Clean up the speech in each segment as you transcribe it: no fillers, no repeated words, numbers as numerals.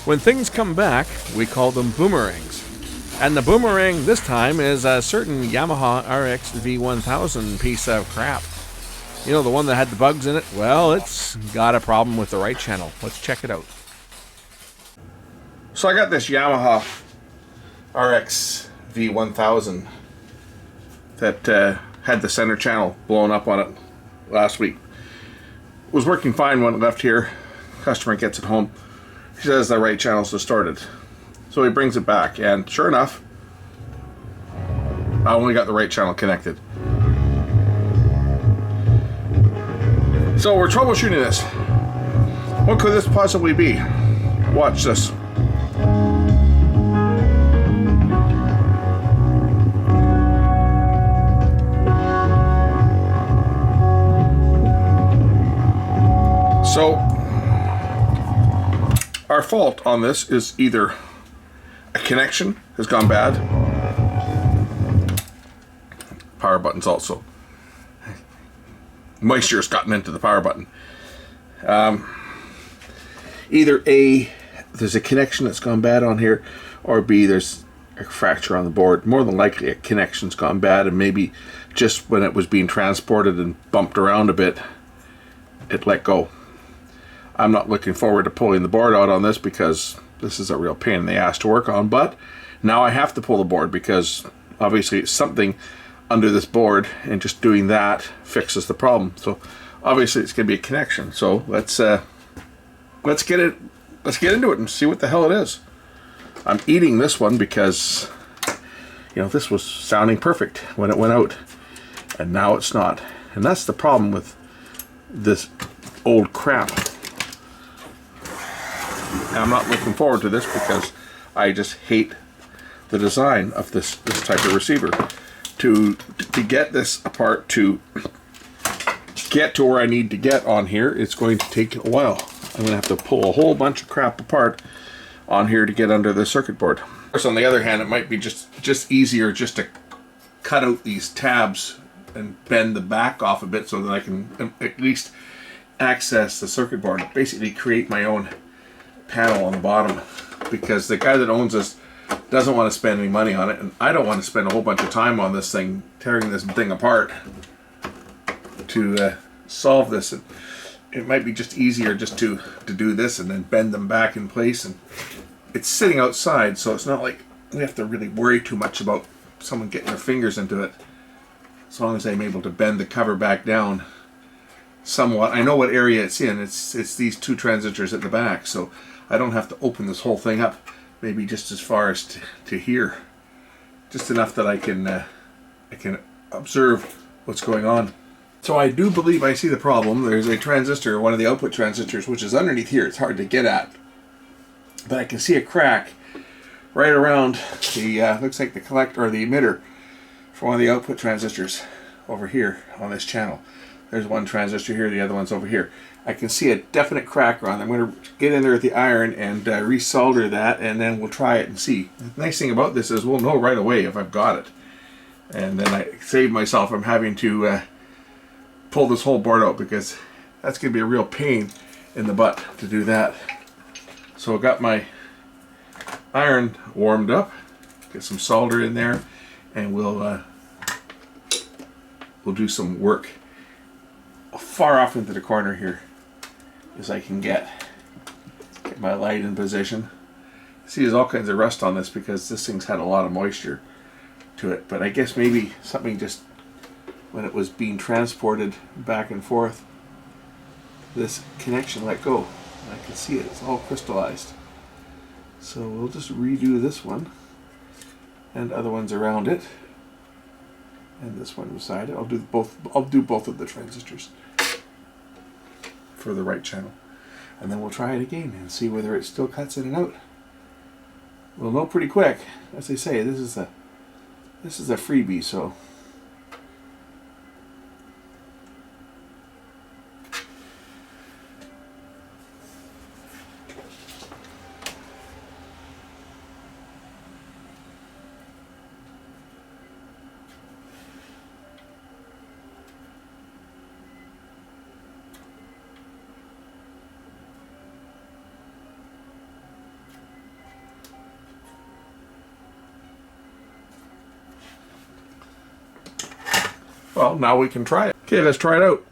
When things come back, we call them boomerangs. And the boomerang this time is a certain Yamaha RXV1000 piece of crap. You know, the one that had the bugs in it? Well, it's got a problem with the right channel. Let's check it out. So I got this Yamaha RXV1000 that had the center channel blown up on it last week. It was working fine when it left here. Customer gets it home. He says the right channel's distorted. So he brings it back, and sure enough, I only got the right channel connected. So we're troubleshooting this. What could this possibly be? Watch this. So our fault on this is either a connection has gone bad, power button's also, moisture has gotten into the power button. Either A, there's a connection that's gone bad on here, or B, there's a fracture on the board. More than likely a connection's gone bad, and maybe just when it was being transported and bumped around a bit, it let go. I'm not looking forward to pulling the board out on this because this is a real pain in the ass to work on, but now I have to pull the board because obviously it's something under this board, and just doing that fixes the problem. So obviously it's going to be a connection. So let's get into it and see what the hell it is. I'm eating this one because, you know, this was sounding perfect when it went out, and now it's not. And that's the problem with this old crap. I'm not looking forward to this because I just hate the design of this type of receiver. To get this apart, to get to where I need to get on here, it's going to take a while. I'm going to have to pull a whole bunch of crap apart on here to get under the circuit board. Of course, on the other hand, it might be just easier just to cut out these tabs and bend the back off a bit so that I can at least access the circuit board. Basically create my own panel on the bottom, because the guy that owns this doesn't want to spend any money on it, and I don't want to spend a whole bunch of time on this thing, tearing this thing apart to solve this. It might be just easier just to do this and then bend them back in place, and it's sitting outside, so it's not like we have to really worry too much about someone getting their fingers into it, as long as I'm able to bend the cover back down somewhat. I know what area it's in. It's these two transistors at the back, so I don't have to open this whole thing up, maybe just as far as to here, just enough that I can observe what's going on. So I do believe I see the problem. There's a transistor, one of the output transistors, which is underneath here. It's hard to get at, but I can see a crack right around the looks like the collector or the emitter for one of the output transistors over here on this channel. There's one transistor here, the other one's over here. I can see a definite crack around. I'm going to get in there with the iron and resolder that, and then we'll try it and see. The nice thing about this is we'll know right away if I've got it. And then I save myself from having to pull this whole board out, because that's going to be a real pain in the butt to do that. So I got my iron warmed up, get some solder in there, and we'll do some work far off into the corner here as I can get my light in position. See, there's all kinds of rust on this because this thing's had a lot of moisture to it, but I guess maybe something just when it was being transported back and forth, this connection let go. I can see it, it's all crystallized. So we'll just redo this one and other ones around it, and this one beside it. I'll do both of the transistors for the right channel, and then we'll try it again and see whether it still cuts in and out. We'll know pretty quick. As I say, this is a freebie, so Well, now we can try it. Okay, let's try it out.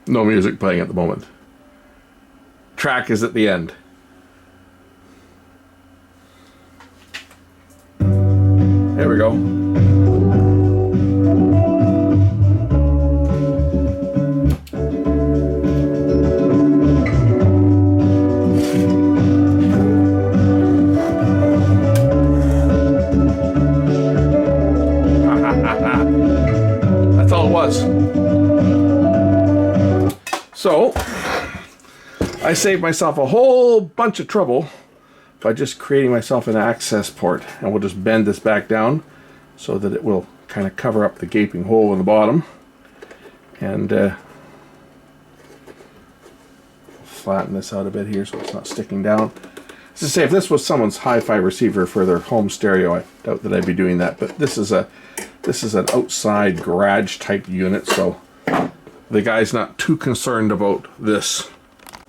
No music playing at the moment. Track is at the end. There we go. That's all it was. So, I saved myself a whole bunch of trouble by just creating myself an access port, and we'll just bend this back down so that it will kind of cover up the gaping hole in the bottom, and flatten this out a bit here so it's not sticking down. As I say, if this was someone's hi-fi receiver for their home stereo, I doubt that I'd be doing that, but this is an outside garage type unit, so the guy's not too concerned about this.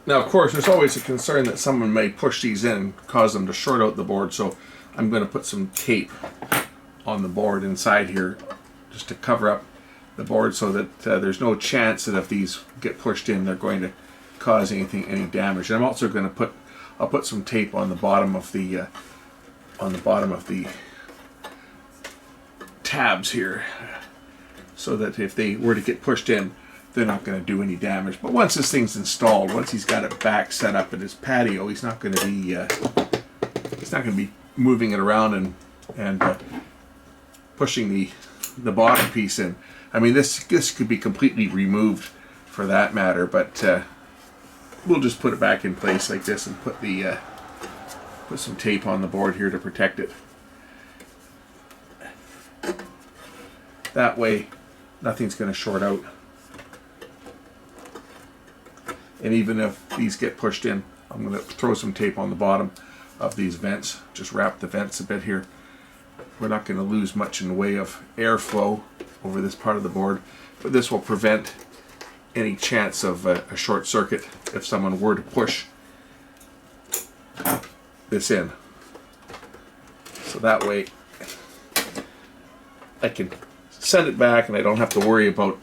Now, of course, there's always a concern that someone may push these in and cause them to short out the board, so I'm going to put some tape on the board inside here just to cover up the board so that there's no chance that if these get pushed in, they're going to cause any damage. And I'm also going to I'll put some tape on the bottom of the tabs here, so that if they were to get pushed in, they're not going to do any damage. But once this thing's installed, once he's got it back set up at his patio, he's not going to be moving it around and pushing the bottom piece in. I mean, this could be completely removed for that matter, but we'll just put it back in place like this and put some tape on the board here to protect it. That way, nothing's going to short out. And even if these get pushed in, I'm going to throw some tape on the bottom of these vents. Just wrap the vents a bit here. We're not going to lose much in the way of airflow over this part of the board, but this will prevent any chance of a short circuit if someone were to push this in. So that way I can send it back and I don't have to worry about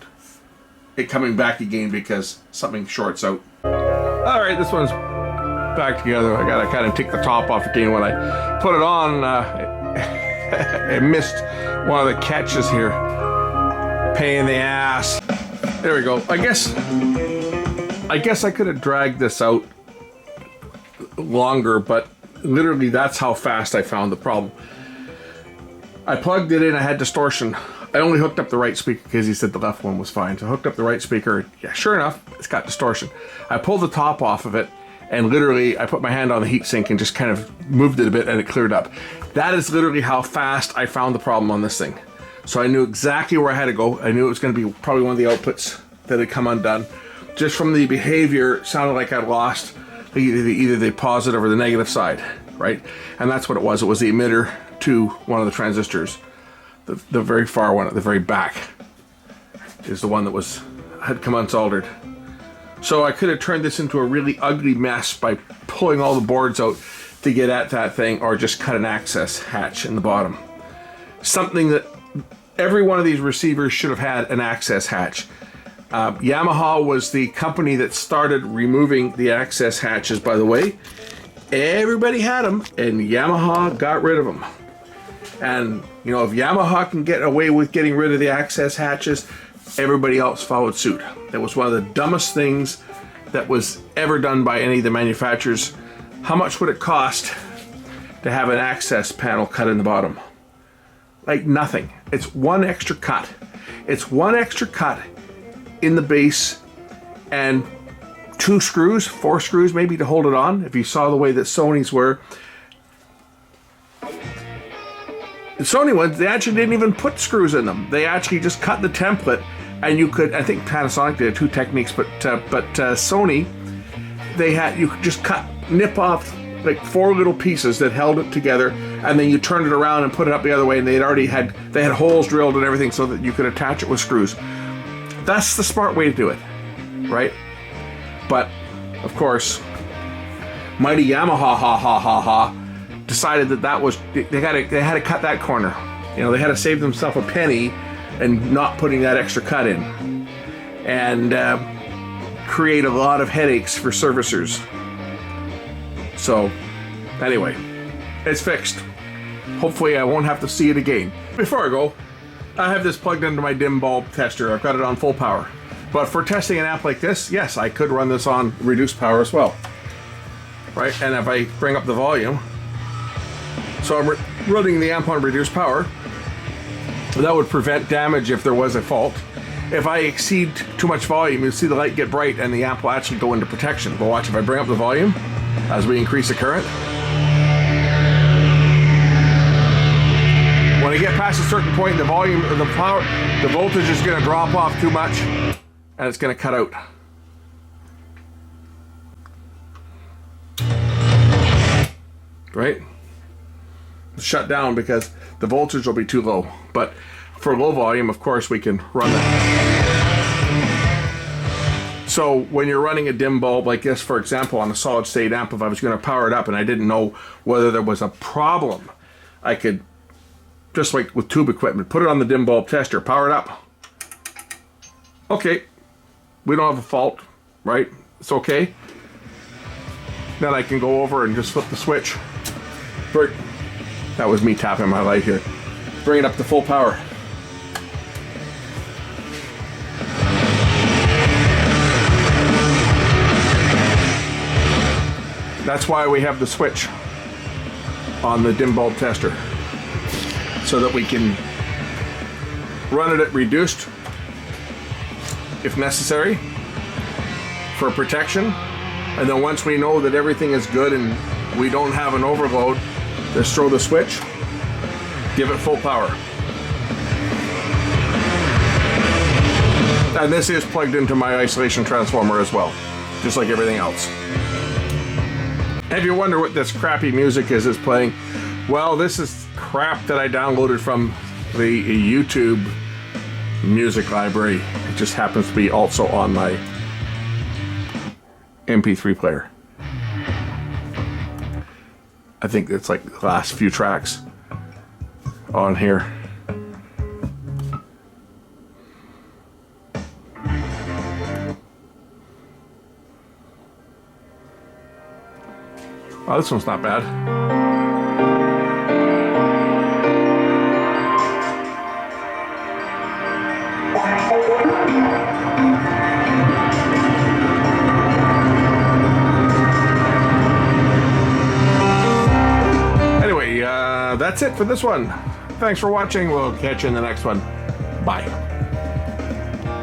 it coming back again because something shorts out. Alright, this one's back together. I gotta kind of take the top off again. When I put it on, I missed one of the catches here. Pain in the ass. There we go. I guess I could have dragged this out longer, but literally that's how fast I found the problem. I plugged it in, I had distortion. I only hooked up the right speaker because he said the left one was fine. So I hooked up the right speaker. Yeah, sure enough, it's got distortion. I pulled the top off of it, and literally I put my hand on the heatsink and just kind of moved it a bit and it cleared up. That is literally how fast I found the problem on this thing. So I knew exactly where I had to go. I knew it was going to be probably one of the outputs that had come undone. Just from the behavior, it sounded like I lost either the positive or the negative side, right? And that's what it was. It was the emitter to one of the transistors. The very far one at the very back is the one that had come unsoldered. So I could have turned this into a really ugly mess by pulling all the boards out to get at that thing, or just cut an access hatch in the bottom. Something that every one of these receivers should have had an access hatch. Yamaha was the company that started removing the access hatches, by the way. Everybody had them, and Yamaha got rid of them. And, you know, if Yamaha can get away with getting rid of the access hatches, everybody else followed suit. That was one of the dumbest things that was ever done by any of the manufacturers. How much would it cost to have an access panel cut in the bottom? Like nothing. It's one extra cut. It's one extra cut in the base and 2 screws, 4 screws maybe to hold it on. If you saw the way that Sony's were. The Sony ones, they actually didn't even put screws in them. They actually just cut the template, and you could, I think Panasonic did 2 techniques, but Sony, you could just nip off like 4 little pieces that held it together, and then you turned it around and put it up the other way, and they had holes drilled and everything so that you could attach it with screws. That's the smart way to do it, right? But of course, mighty Yamaha decided that was they had to cut that corner. You know, they had to save themselves a penny and not putting that extra cut in, and create a lot of headaches for servicers. So anyway, it's fixed. Hopefully I won't have to see it again. Before I go, I have this plugged into my dim bulb tester. I've got it on full power. But for testing an amp like this, yes, I could run this on reduced power as well. Right? And if I bring up the volume, so I'm running the amp on reduced power, that would prevent damage if there was a fault. If I exceed too much volume, you'll see the light get bright and the amp will actually go into protection. But watch, if I bring up the volume, as we increase the current, when I get past a certain point, the volume, the voltage is going to drop off too much, and it's going to cut out. Right? Shut down because the voltage will be too low. But for low volume, of course, we can run that. So when you're running a dim bulb like this, for example, on a solid state amp, if I was going to power it up and I didn't know whether there was a problem, I could, just like with tube equipment, put it on the dim bulb tester, power it up. Okay, we don't have a fault, right? It's okay. Then I can go over and just flip the switch. That was me tapping my light here. Bring it up to full power. That's why we have the switch on the dim bulb tester, so that we can run it at reduced if necessary for protection, and then once we know that everything is good and we don't have an overload, just throw the switch, give it full power. And this is plugged into my isolation transformer as well, just like everything else. If you wonder what this crappy music is playing, well, this is crap that I downloaded from the YouTube music library. It just happens to be also on my MP3 player. I think it's like the last few tracks on here. Oh, this one's not bad. Anyway, that's it for this one. Thanks for watching. We'll catch you in the next one. Bye.